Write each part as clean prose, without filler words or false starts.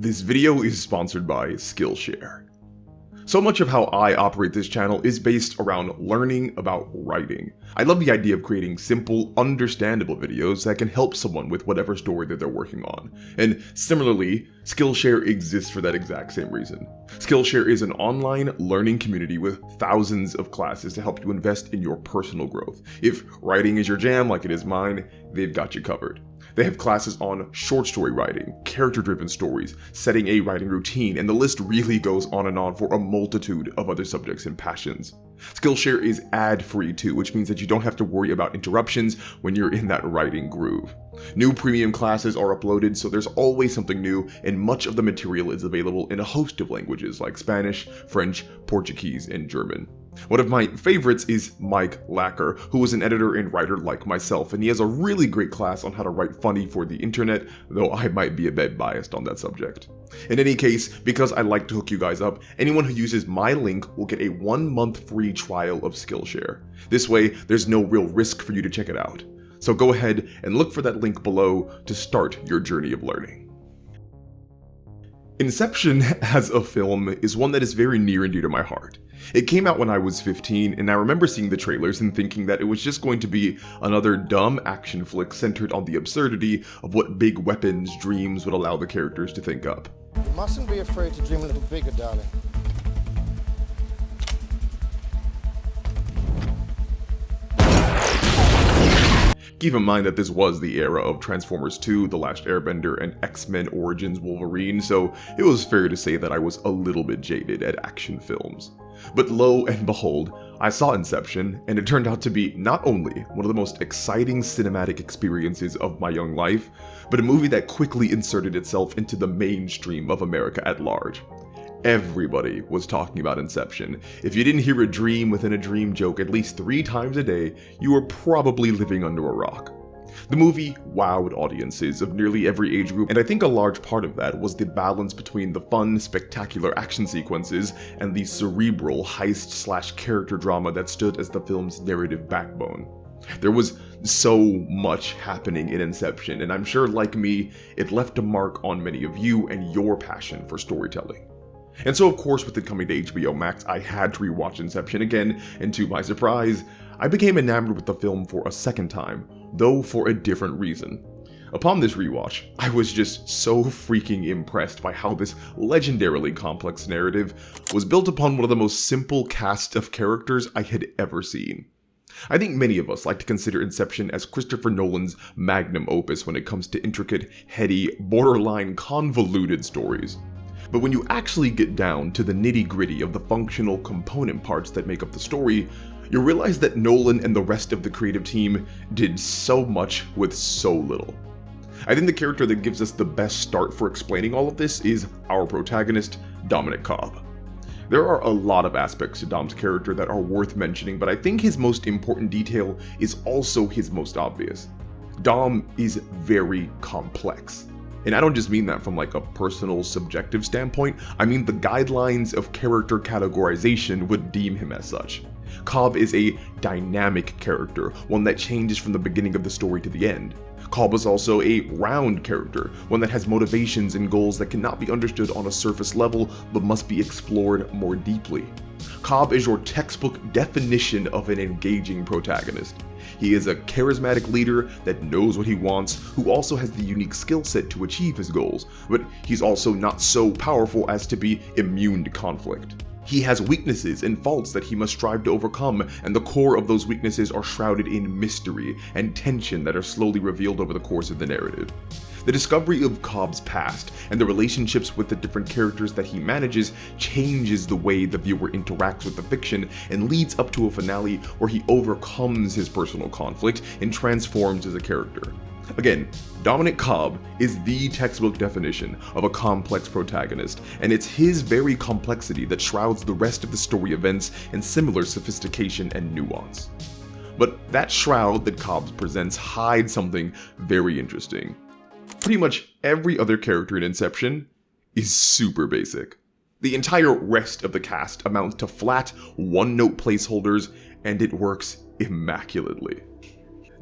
This video is sponsored by SKILLSHARE. So much of how I operate this channel is based around learning about writing. I love the idea of creating simple, understandable videos that can help someone with whatever story that they're working on. And similarly, SKILLSHARE exists for that exact same reason. SKILLSHARE is an online learning community with thousands of classes to help you invest in your personal growth. If writing is your jam like it is mine, they've got you covered. They have classes on short story writing, character-driven stories, setting a writing routine, and the list really goes on and on for a multitude of other subjects and passions. SKILLSHARE is ad-free too, which means that you don't have to worry about interruptions when you're in that writing groove. New premium classes are uploaded, so there's always something new, and much of the material is available in a host of languages like Spanish, French, Portuguese, and German. One of my favorites is Mike Lacker, who is an editor and writer like myself, and he has a really great class on how to write funny for the internet, though I might be a bit biased on that subject. In any case, because I like to hook you guys up, anyone who uses my link will get a 1-month free trial of SKILLSHARE. This way, there's no real risk for you to check it out. So go ahead and look for that link below to start your journey of learning. Inception as a film is one that is very near and dear to my heart. It came out when I was 15, and I remember seeing the trailers and thinking that it was just going to be another dumb action flick centered on the absurdity of what big weapons dreams would allow the characters to think up. You mustn't be afraid to dream a little bigger, darling. Keep in mind that this was the era of Transformers 2, The Last Airbender, and X-Men Origins Wolverine, so it was fair to say that I was a little bit jaded at action films. But lo and behold, I saw Inception, and it turned out to be not only one of the most exciting cinematic experiences of my young life, but a movie that quickly inserted itself into the mainstream of America at large. Everybody was talking about Inception. If you didn't hear a dream within a dream joke at least 3 times a day, you were probably living under a rock. The movie wowed audiences of nearly every age group, and I think a large part of that was the balance between the fun, spectacular action sequences and the cerebral heist/character drama that stood as the film's narrative backbone. There was so much happening in Inception, and I'm sure, like me, it left a mark on many of you and your passion for storytelling. And so, of course, with it coming to HBO Max, I had to rewatch Inception again, and to my surprise, I became enamored with the film for a second time, though for a different reason. Upon this rewatch, I was just so freaking impressed by how this legendarily complex narrative was built upon one of the most simple cast of characters I had ever seen. I think many of us like to consider Inception as Christopher Nolan's magnum opus when it comes to intricate, heady, borderline convoluted stories. But when you actually get down to the nitty-gritty of the functional component parts that make up the story, you realize that Nolan and the rest of the creative team did so much with so little. I think the character that gives us the best start for explaining all of this is our protagonist, Dominic Cobb. There are a lot of aspects to Dom's character that are worth mentioning, but I think his most important detail is also his most obvious. Dom is very complex. And I don't just mean that from like a personal subjective standpoint, I mean the guidelines of character categorization would deem him as such. Cobb is a dynamic character, one that changes from the beginning of the story to the end. Cobb is also a round character, one that has motivations and goals that cannot be understood on a surface level but must be explored more deeply. Cobb is your textbook definition of an engaging protagonist. He is a charismatic leader that knows what he wants, who also has the unique skill set to achieve his goals, but he's also not so powerful as to be immune to conflict. He has weaknesses and faults that he must strive to overcome, and the core of those weaknesses are shrouded in mystery and tension that are slowly revealed over the course of the narrative. The discovery of Cobb's past and the relationships with the different characters that he manages changes the way the viewer interacts with the fiction and leads up to a finale where he overcomes his personal conflict and transforms as a character. Again, Dominic Cobb is the textbook definition of a complex protagonist, and it's his very complexity that shrouds the rest of the story events in similar sophistication and nuance. But that shroud that Cobb presents hides something very interesting. Pretty much every other character in Inception is super basic. The entire rest of the cast amounts to flat, one-note placeholders, and it works immaculately.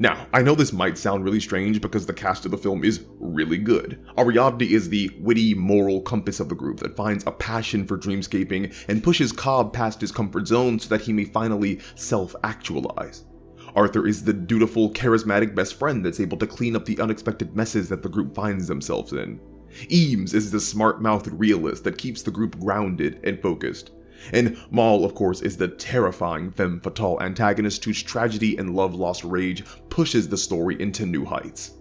Now, I know this might sound really strange because the cast of the film is really good. Ariadne is the witty moral compass of the group that finds a passion for dreamscaping and pushes Cobb past his comfort zone so that he may finally self-actualize. Arthur is the dutiful, charismatic best friend that's able to clean up the unexpected messes that the group finds themselves in. Eames is the smart-mouthed realist that keeps the group grounded and focused. And Maul, of course, is the terrifying femme fatale antagonist whose tragedy and love-lost rage pushes the story into new heights.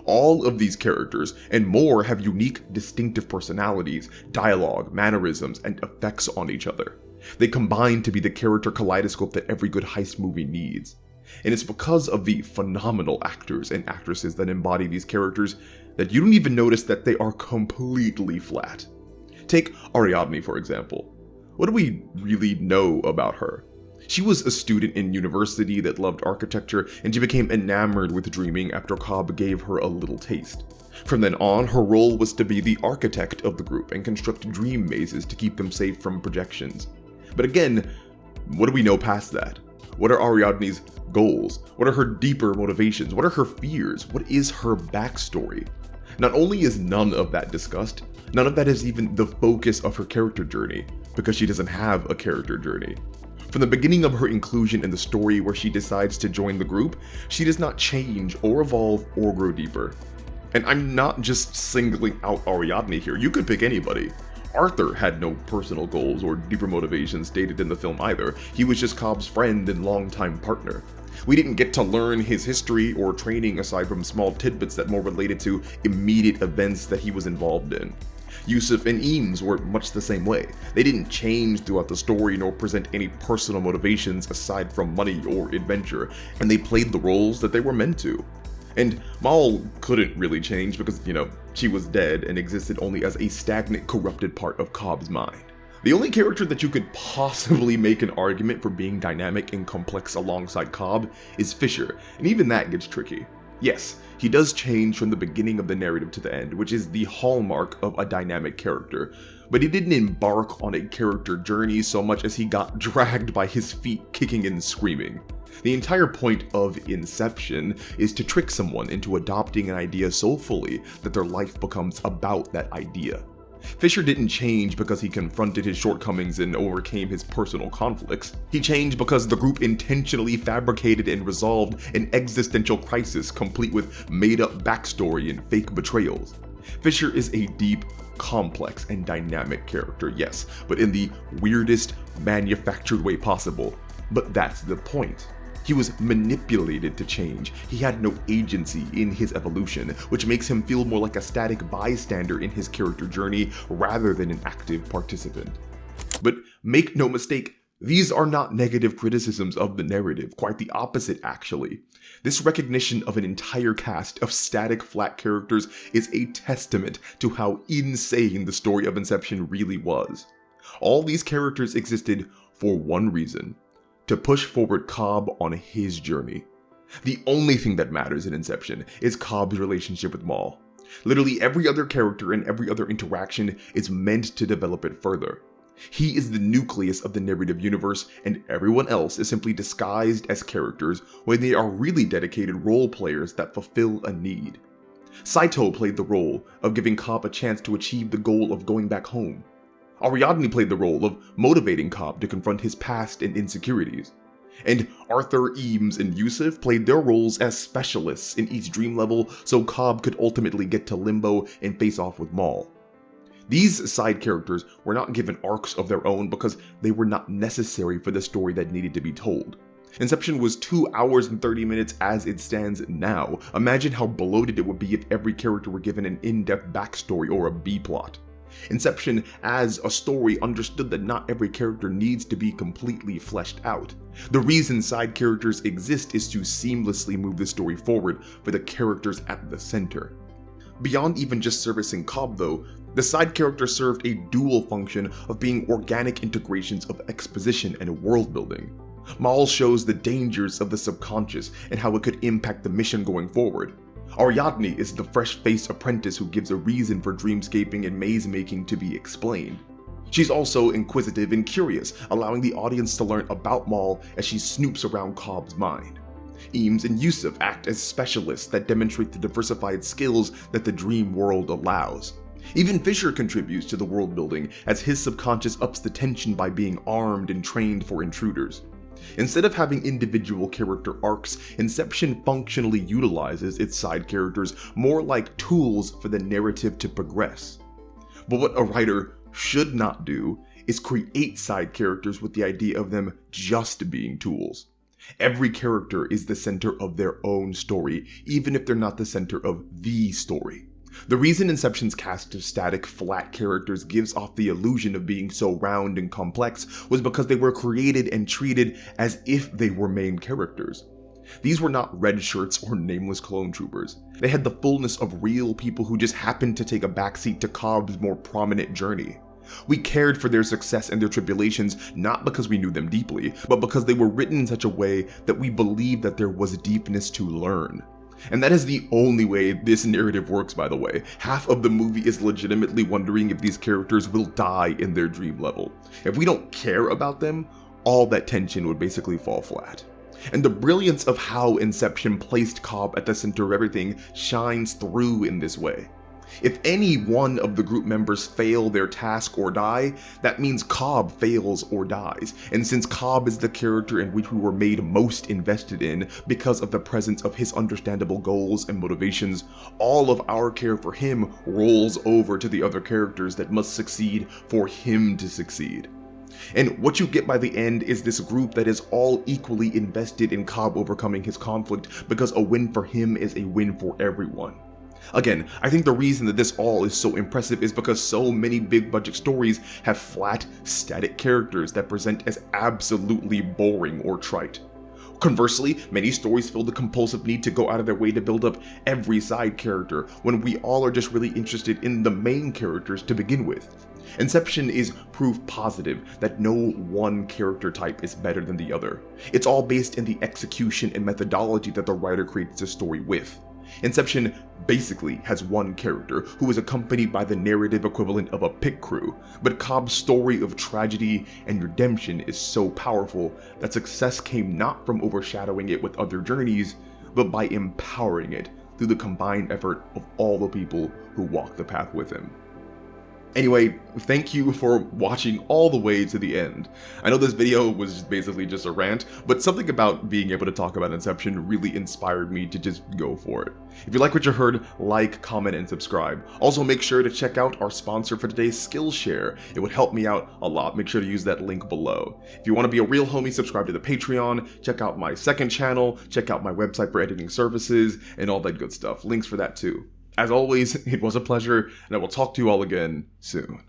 All of these characters and more have unique, distinctive personalities, dialogue, mannerisms, and effects on each other. They combine to be the character kaleidoscope that every good heist movie needs. And it's because of the phenomenal actors and actresses that embody these characters that you don't even notice that they are completely flat. Take Ariadne, for example. What do we really know about her? She was a student in university that loved architecture, and she became enamored with dreaming after Cobb gave her a little taste. From then on, her role was to be the architect of the group and construct dream mazes to keep them safe from projections. But again, what do we know past that? What are Ariadne's goals? What are her deeper motivations? What are her fears? What is her backstory? Not only is none of that discussed, none of that is even the focus of her character journey, because she doesn't have a character journey. From the beginning of her inclusion in the story where she decides to join the group, she does not change or evolve or grow deeper. And I'm not just singling out Ariadne here, you could pick anybody. Arthur had no personal goals or deeper motivations stated in the film either. He was just Cobb's friend and longtime partner. We didn't get to learn his history or training aside from small tidbits that more related to immediate events that he was involved in. Yusuf and Eames were much the same way. They didn't change throughout the story nor present any personal motivations aside from money or adventure, and they played the roles that they were meant to. And Maul couldn't really change because, she was dead and existed only as a stagnant, corrupted part of Cobb's mind. The only character that you could possibly make an argument for being dynamic and complex alongside Cobb is Fisher, and even that gets tricky. Yes, he does change from the beginning of the narrative to the end, which is the hallmark of a dynamic character, but he didn't embark on a character journey so much as he got dragged by his feet kicking and screaming. The entire point of Inception is to trick someone into adopting an idea so fully that their life becomes about that idea. Fisher didn't change because he confronted his shortcomings and overcame his personal conflicts. He changed because the group intentionally fabricated and resolved an existential crisis complete with made-up backstory and fake betrayals. Fisher is a deep, complex, and dynamic character, yes, but in the weirdest, manufactured way possible. But that's the point. He was manipulated to change. He had no agency in his evolution, which makes him feel more like a static bystander in his character journey rather than an active participant. But make no mistake, these are not negative criticisms of the narrative, quite the opposite actually. This recognition of an entire cast of static, flat characters is a testament to how insane the story of Inception really was. All these characters existed for one reason: to push forward Cobb on his journey. The only thing that matters in Inception is Cobb's relationship with Maul. Literally every other character and every other interaction is meant to develop it further. He is the nucleus of the narrative universe, and everyone else is simply disguised as characters when they are really dedicated role players that fulfill a need. Saito played the role of giving Cobb a chance to achieve the goal of going back home. Ariadne played the role of motivating Cobb to confront his past and insecurities. And Arthur, Eames, and Yusuf played their roles as specialists in each dream level so Cobb could ultimately get to Limbo and face off with Maul. These side characters were not given arcs of their own because they were not necessary for the story that needed to be told. Inception was 2 hours and 30 minutes as it stands now. Imagine how bloated it would be if every character were given an in-depth backstory or a B-plot. Inception as a story understood that not every character needs to be completely fleshed out. The reason side characters exist is to seamlessly move the story forward for the characters at the center. Beyond even just servicing Cobb though, the side characters served a dual function of being organic integrations of exposition and world building. Maul shows the dangers of the subconscious and how it could impact the mission going forward. Ariadne is the fresh-faced apprentice who gives a reason for dreamscaping and maze-making to be explained. She's also inquisitive and curious, allowing the audience to learn about Maul as she snoops around Cobb's mind. Eames and Yusuf act as specialists that demonstrate the diversified skills that the dream world allows. Even Fisher contributes to the world building, as his subconscious ups the tension by being armed and trained for intruders. Instead of having individual character arcs, Inception functionally utilizes its side characters more like tools for the narrative to progress. But what a writer should not do is create side characters with the idea of them just being tools. Every character is the center of their own story, even if they're not the center of the story. The reason Inception's cast of static, flat characters gives off the illusion of being so round and complex was because they were created and treated as if they were main characters. These were not red shirts or nameless clone troopers. They had the fullness of real people who just happened to take a backseat to Cobb's more prominent journey. We cared for their success and their tribulations not because we knew them deeply, but because they were written in such a way that we believed that there was deepness to learn. And that is the only way this narrative works, by the way. Half of the movie is legitimately wondering if these characters will die in their dream level. If we don't care about them, all that tension would basically fall flat. And the brilliance of how Inception placed Cobb at the center of everything shines through in this way. If any one of the group members fail their task or die, that means Cobb fails or dies. And since Cobb is the character in which we were made most invested in because of the presence of his understandable goals and motivations, all of our care for him rolls over to the other characters that must succeed for him to succeed. And what you get by the end is this group that is all equally invested in Cobb overcoming his conflict, because a win for him is a win for everyone. Again, I think the reason that this all is so impressive is because so many big budget stories have flat, static characters that present as absolutely boring or trite. Conversely, many stories feel the compulsive need to go out of their way to build up every side character when we all are just really interested in the main characters to begin with. Inception is proof positive that no one character type is better than the other. It's all based in the execution and methodology that the writer creates a story with. Inception basically has one character who is accompanied by the narrative equivalent of a pit crew, but Cobb's story of tragedy and redemption is so powerful that success came not from overshadowing it with other journeys, but by empowering it through the combined effort of all the people who walk the path with him. Anyway, thank you for watching all the way to the end. I know this video was basically just a rant, but something about being able to talk about Inception really inspired me to just go for it. If you like what you heard, like, comment, and subscribe. Also, make sure to check out our sponsor for today, SKILLSHARE. It would help me out a lot. Make sure to use that link below. If you want to be a real homie, subscribe to the Patreon, check out my second channel, check out my website for editing services, and all that good stuff. Links for that too. As always, it was a pleasure, and I will talk to you all again soon.